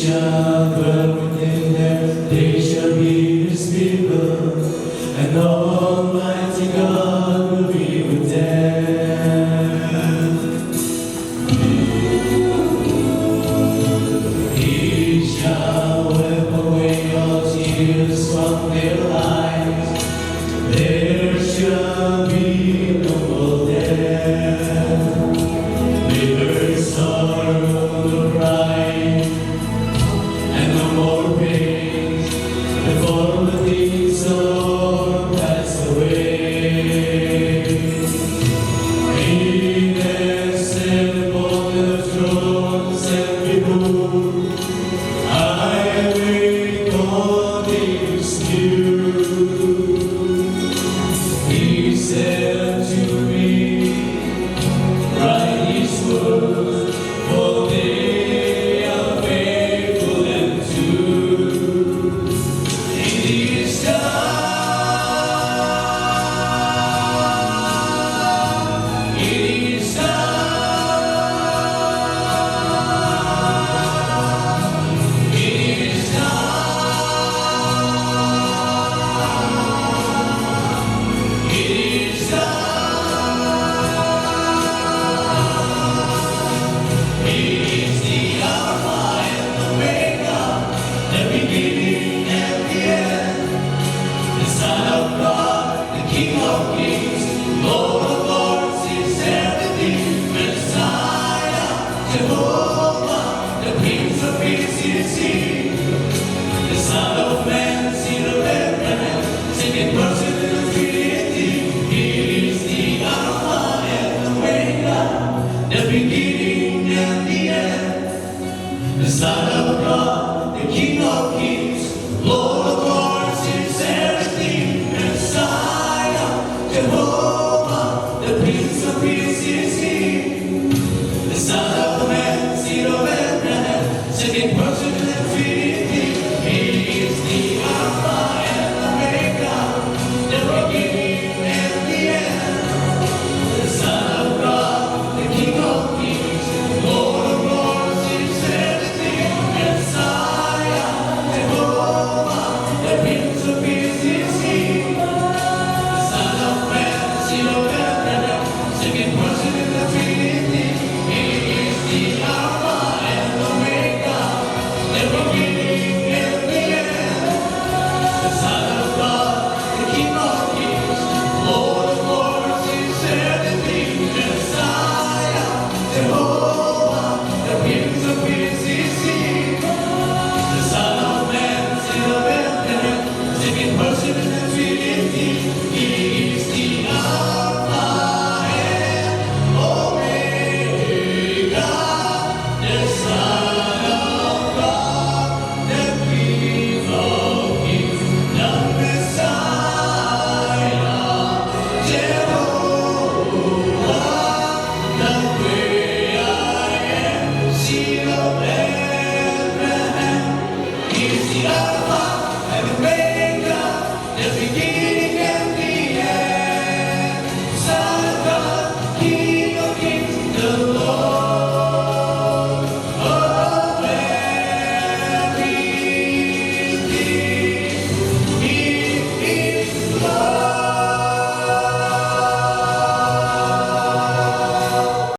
shall dwell within them, they shall be His people, and Almighty God will be with them. He shall wipe away all tears from their eyes, there shall be no more death, neither sorrow nor crying, and no more pain, the former things all pass away. He sat upon the throne, said, behold, I make all things new. He said to me, write these words, for they are faithful and true. In these times, King of kings, Lord of lords, is everything. Messiah, Jehovah, the Prince of Peace is He. The Son of Man, seed of Abraham, second person in the Trinity. He is the Alpha and Omega, the beginning and the end. The Son of God, the King of